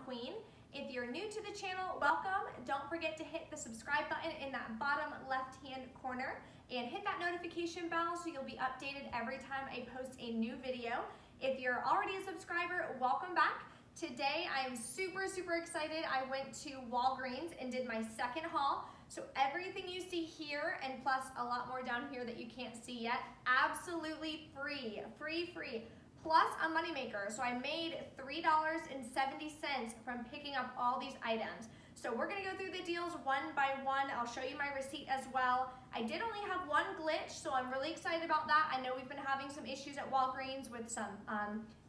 queen. If you're new to the channel, welcome. Don't forget to hit the subscribe button in that bottom left-hand corner and hit that notification bell so you'll be updated every time I post a new video. If you're already a subscriber, welcome back. Today I'm super excited. I went to Walgreens and did my second haul. So everything you see here and plus a lot more down here that you can't see yet, absolutely free. Plus a moneymaker. So I made $3.70 from picking up all these items. So we're gonna go through the deals one by one. I'll show you my receipt as well. I did only have one glitch, so I'm really excited about that. I know we've been having some issues at Walgreens with some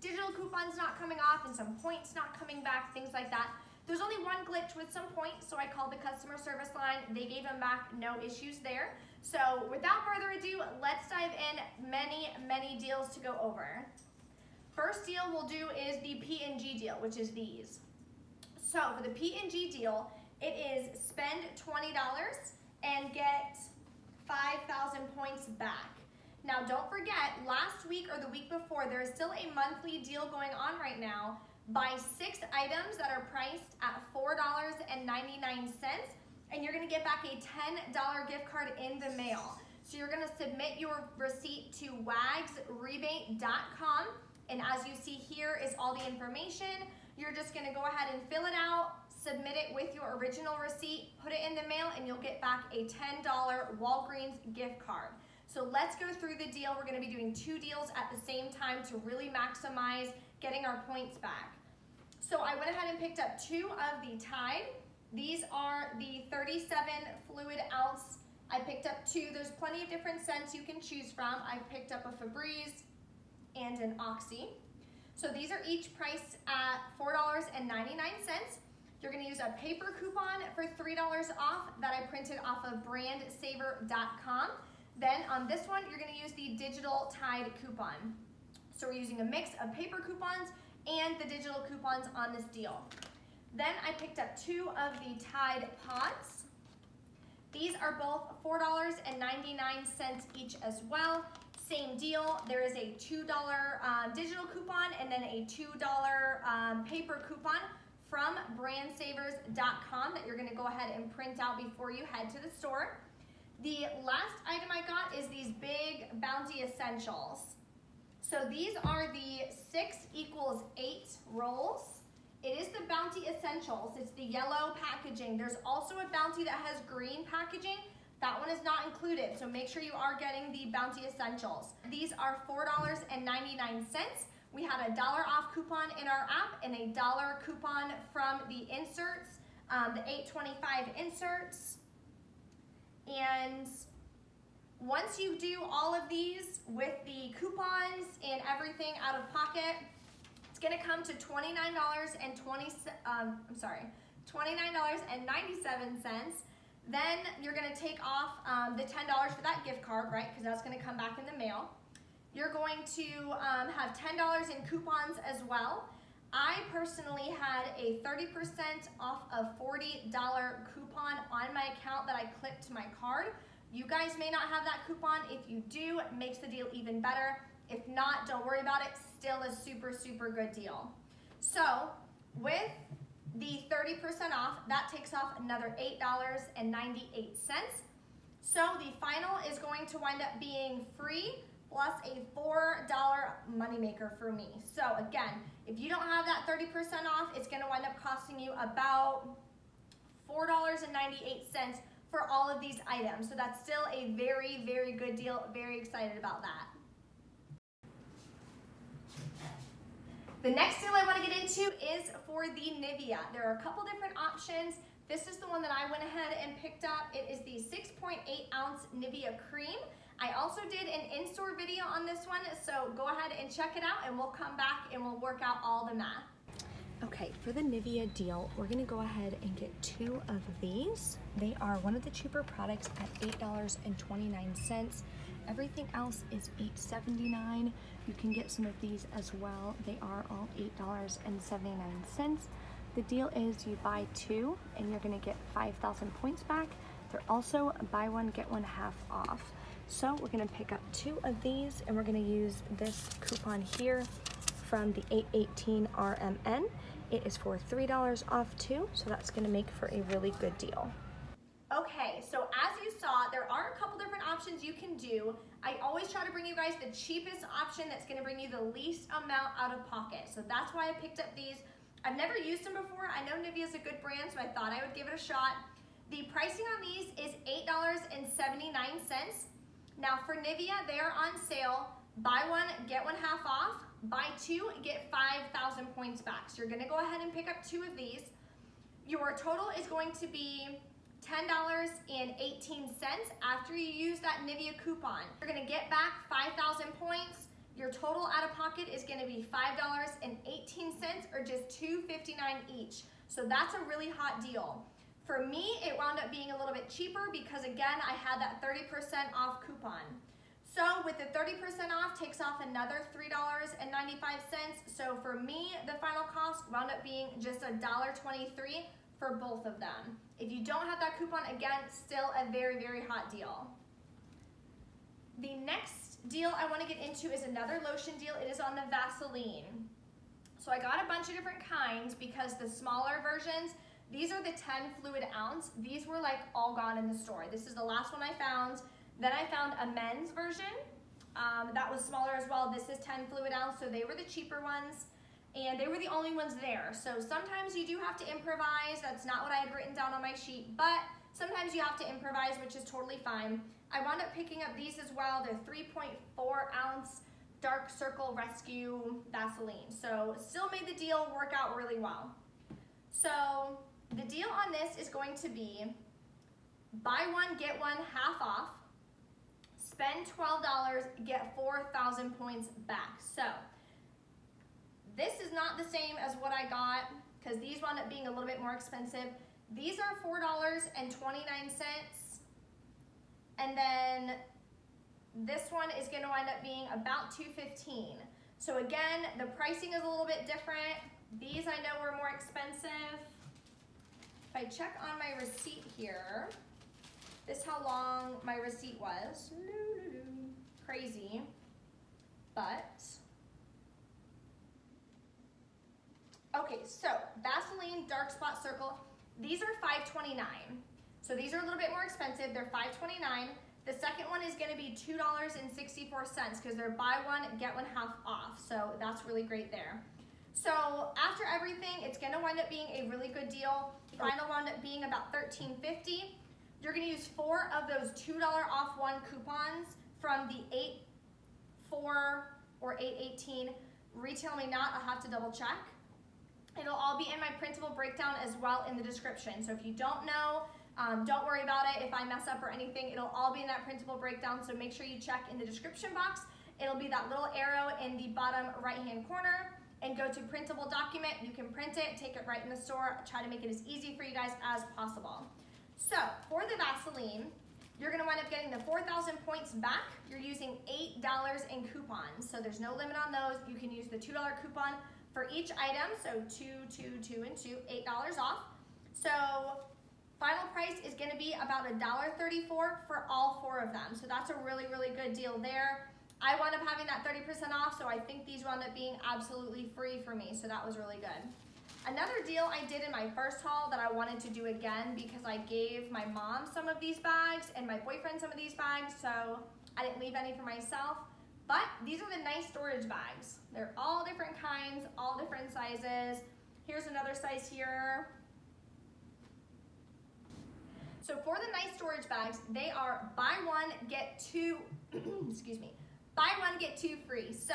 digital coupons not coming off and some points not coming back, things like that. There's only one glitch with some points, so I called the customer service line. They gave them back, no issues there. So without further ado, let's dive in. Many deals to go over. First deal we'll do is the P&G deal, which is these. So for the P&G deal, it is spend $20 and get 5,000 points back. Now don't forget, last week or the week before, there is still a monthly deal going on right now. Buy 6 items that are priced at $4.99, and you're gonna get back a $10 gift card in the mail. So you're gonna submit your receipt to wagsrebate.com, and as you see here is all the information. You're just gonna go ahead and fill it out, submit it with your original receipt, put it in the mail, and you'll get back a $10 Walgreens gift card. So let's go through the deal. We're gonna be doing 2 deals at the same time to really maximize getting our points back. So I went ahead and picked up 2 of the Tide. These are the 37 fluid ounce. I picked up 2. There's plenty of different scents you can choose from. I picked up a Febreze and an Oxy. So these are each priced at $4.99. You're gonna use a paper coupon for $3 off that I printed off of brandsaver.com. Then on this one, you're gonna use the digital Tide coupon. So we're using a mix of paper coupons and the digital coupons on this deal. Then I picked up 2 of the Tide pods. These are both $4.99 each as well. Same deal, there is a $2 digital coupon and then a $2 paper coupon from brandsavers.com that you're gonna go ahead and print out before you head to the store. The last item I got is these big Bounty Essentials. So these are the 6 equals 8 rolls. It is the Bounty Essentials. It's the yellow packaging. There's also a Bounty that has green packaging. That one is not included, so make sure you are getting the Bounty Essentials. These are $4.99. We had a $1 off coupon in our app and a $1 coupon from the inserts, the 825 inserts. And once you do all of these with the coupons and everything out of pocket, it's gonna come to $29.97. Then you're gonna take off the $10 for that gift card, right? Because that's gonna come back in the mail. You're going to have $10 in coupons as well. I personally had a 30% off of $40 coupon on my account that I clipped to my card. You guys may not have that coupon. If you do, it makes the deal even better. If not, don't worry about it. Still a super good deal. So with the 30% off, that takes off another $8.98. So the final is going to wind up being free plus a $4 moneymaker for me. So again, if you don't have that 30% off, it's gonna wind up costing you about $4.98 for all of these items. So that's still a very good deal. Very excited about that. The next deal I want to get into is for the Nivea. There are a couple different options. This is the one that I went ahead and picked up. It is the 6.8 ounce Nivea cream. I also did an in-store video on this one, so go ahead and check it out and we'll come back and we'll work out all the math. Okay, for the Nivea deal, we're gonna go ahead and get 2 of these. They are one of the cheaper products at $8.29. Everything else is $8.79. You can get some of these as well. They are all $8.79. The deal is you buy 2 and you're gonna get 5,000 points back. They're also buy 1, get 1 half off. So we're gonna pick up 2 of these and we're gonna use this coupon here from the 818 RMN, it is for $3 off too, so that's gonna make for a really good deal. Okay, so as you saw, there are a couple different options you can do. I always try to bring you guys the cheapest option that's gonna bring you the least amount out of pocket. So that's why I picked up these. I've never used them before. I know Nivea is a good brand, so I thought I would give it a shot. The pricing on these is $8.79. Now for Nivea, they are on sale. Buy one, get one half off. Buy two, get 5,000 points back. So you're gonna go ahead and pick up two of these. Your total is going to be $10.18 after you use that Nivea coupon. You're gonna get back 5,000 points. Your total out of pocket is gonna be $5.18 or just $2.59 each. So that's a really hot deal. For me, it wound up being a little bit cheaper because again, I had that 30% off coupon. So with the 30% off takes off another $3.95. So for me, the final cost wound up being just $1.23 for both of them. If you don't have that coupon, again, still a very, very hot deal. The next deal I want to get into is another lotion deal. It is on the Vaseline. So I got a bunch of different kinds because the smaller versions, these are the 10 fluid ounce. These were like all gone in the store. This is the last one I found. Then I found a men's version that was smaller as well. This is 10 fluid ounce, so they were the cheaper ones. And they were the only ones there. So sometimes you do have to improvise. That's not what I had written down on my sheet, but sometimes you have to improvise, which is totally fine. I wound up picking up these as well. They're 3.4 ounce Dark Circle Rescue Vaseline. So still made the deal work out really well. So the deal on this is going to be buy one, get one half off. Spend $12, get 4,000 points back. So this is not the same as what I got because these wound up being a little bit more expensive. These are $4.29. And then this one is gonna wind up being about $2.15. So again, the pricing is a little bit different. These I know were more expensive. If I check on my receipt here, this is how long my receipt was. Crazy, but okay, so Vaseline Dark Spot Circle, these are $5.29. So these are a little bit more expensive. They're $5.29. The second one is gonna be $2.64 because they're buy one, get one half off. So that's really great there. So after everything, it's gonna wind up being a really good deal. The final wound up being about $13.50. You're gonna use 4 of those $2 off one coupons from the 8.4 or 8.18. Retail me not, I'll have to double check. It'll all be in my printable breakdown as well in the description. So if you don't know, don't worry about it. If I mess up or anything, it'll all be in that printable breakdown. So make sure you check in the description box. It'll be that little arrow in the bottom right-hand corner and go to printable document. You can print it, take it right in the store. Try to make it as easy for you guys as possible. So for the Vaseline, you're gonna wind up getting the 4,000 points back. You're using $8 in coupons. So there's no limit on those. You can use the $2 coupon for each item. So 2, 2, 2, and 2, $8 off. So final price is gonna be about $1.34 for all 4 of them. So that's a really, really good deal there. I wound up having that 30% off, so I think these wound up being absolutely free for me. So that was really good. Another deal I did in my first haul that I wanted to do again because I gave my mom some of these bags and my boyfriend some of these bags, so I didn't leave any for myself. But these are the nice storage bags. They're all different kinds, all different sizes. Here's another size here. So for the nice storage bags, they are buy one, get 2, excuse me, buy one, get 2 free. So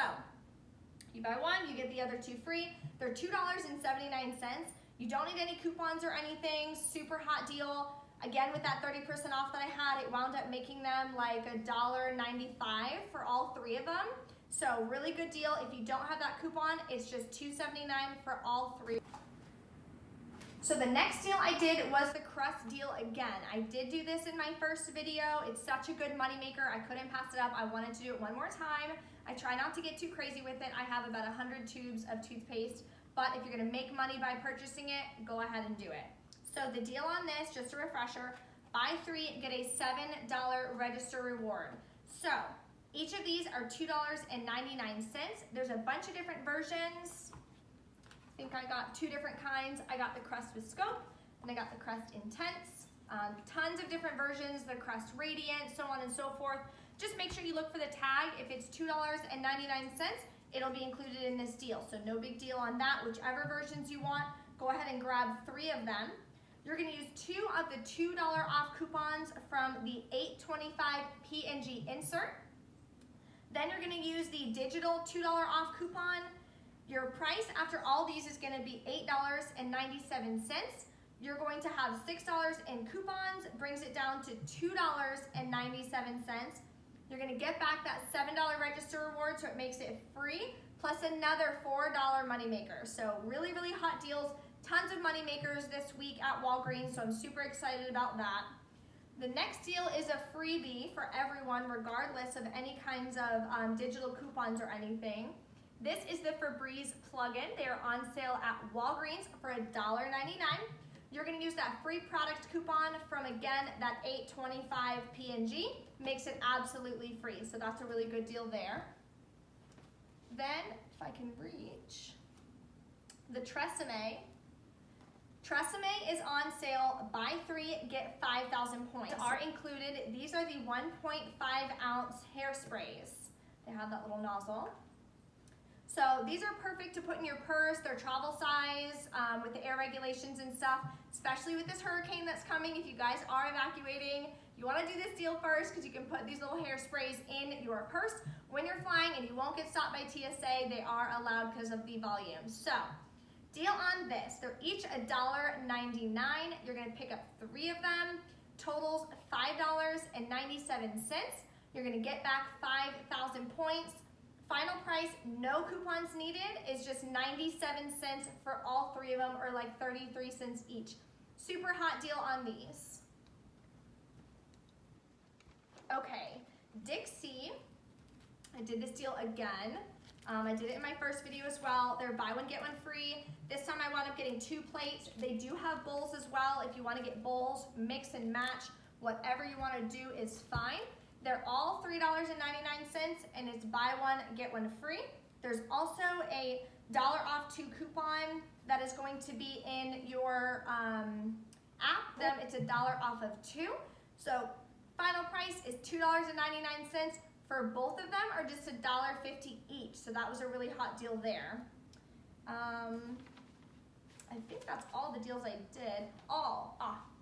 you buy one, you get the other 2 free. They're $2.79. You don't need any coupons or anything. Super hot deal. Again, with that 30% off that I had, it wound up making them like $1.95 for all 3 of them. So really good deal. If you don't have that coupon, it's just $2.79 for all 3. So the next deal I did was the crust deal again. I did do this in my first video. It's such a good moneymaker. I couldn't pass it up. I wanted to do it one more time. I try not to get too crazy with it. I have about 100 tubes of toothpaste, but if you're gonna make money by purchasing it, go ahead and do it. So the deal on this, just a refresher, buy 3, get a $7 register reward. So each of these are $2.99. There's a bunch of different versions. I think I got 2 different kinds. I got the Crest with Scope, and I got the Crest Intense. Tons of different versions, the Crest Radiant, so on and so forth. Just make sure you look for the tag. If it's $2.99, it'll be included in this deal. So no big deal on that. Whichever versions you want, go ahead and grab 3 of them. You're gonna use 2 of the $2 off coupons from the $8.25 P&G insert. Then you're gonna use the digital $2 off coupon. Your price after all these is gonna be $8.97. You're going to have $6 in coupons, brings it down to $2.97. You're gonna get back that $7 register reward, so it makes it free, plus another $4 moneymaker. So really, really hot deals. Tons of money makers this week at Walgreens, so I'm super excited about that. The next deal is a freebie for everyone, regardless of any kinds of digital coupons or anything. This is the Febreze plug-in. They are on sale at Walgreens for $1.99. You're gonna use that free product coupon from, again, that $8.25 P&G. Makes it absolutely free, so that's a really good deal there. Then, if I can reach, the Tresemme. Tresemme is on sale, buy 3, get 5,000 points. Are included, these are the 1.5 ounce hairsprays. They have that little nozzle. So these are perfect to put in your purse. They're travel size with the air regulations and stuff, especially with this hurricane that's coming. If you guys are evacuating, you wanna do this deal first because you can put these little hairsprays in your purse when you're flying and you won't get stopped by TSA. They are allowed because of the volume. So, deal on this. They're each $1.99. You're gonna pick up 3 of them. Totals $5.97. You're gonna get back 5,000 points. Final price, no coupons needed, is just 97 cents for all 3 of them, or like 33 cents each. Super hot deal on these. Okay, Dixie, I did this deal again. I did it in my first video as well. They're buy one, get one free. This time I wound up getting 2 plates. They do have bowls as well. If you want to get bowls, mix and match, whatever you want to do is fine. They're all $3.99 and it's buy one, get one free. There's also a $1 off 2 coupon that is going to be in your app. It's $1 off of 2. So final price is $2.99 for both of them, or just $1.50 each. So that was a really hot deal there. I think that's all the deals I did.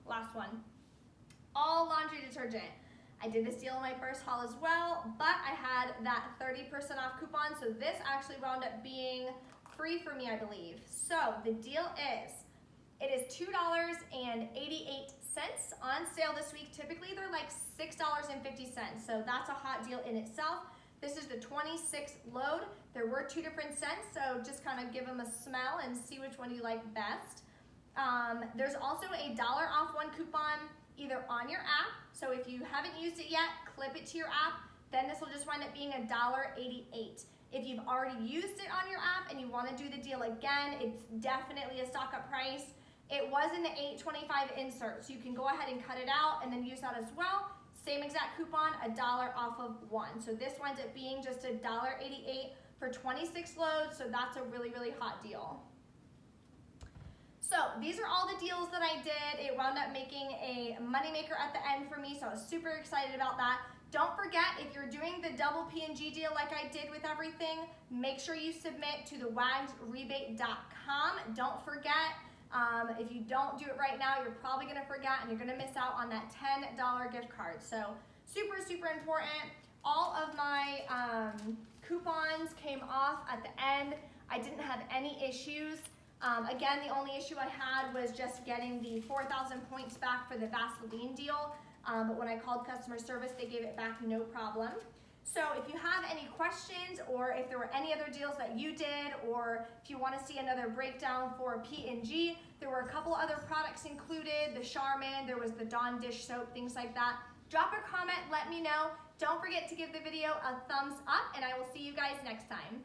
Last one. All laundry detergent. I did this deal in my first haul as well, but I had that 30% off coupon, so this actually wound up being free for me, I believe. So the deal is, it is $2.88 on sale this week. Typically they're like $6.50, so that's a hot deal in itself. This is the 26 load. There were 2 different scents, so just kind of give them a smell and see which one you like best. There's also a $1 off 1 coupon either on your app, so if you haven't used it yet, clip it to your app, then this will just wind up being $1.88. If you've already used it on your app and you want to do the deal again, it's definitely a stock up price. It was in the $8.25 insert, so you can go ahead and cut it out and then use that as well. Same exact coupon, $1 off of 1. So this winds up being just $1.88 for 26 loads, so that's a really, really hot deal. So these are all the deals that I did. It wound up making a moneymaker at the end for me, so I was super excited about that. Don't forget, if you're doing the double P&G deal like I did with everything, make sure you submit to the wagsrebate.com. Don't forget, if you don't do it right now, you're probably gonna forget and you're gonna miss out on that $10 gift card. So super, super important. All of my coupons came off at the end. I didn't have any issues. Again, the only issue I had was just getting the 4,000 points back for the Vaseline deal. But when I called customer service, they gave it back no problem. So if you have any questions, or if there were any other deals that you did, or if you want to see another breakdown for P&G, there were a couple other products included, the Charmin, there was the Dawn dish soap, things like that. Drop a comment, let me know. Don't forget to give the video a thumbs up, and I will see you guys next time.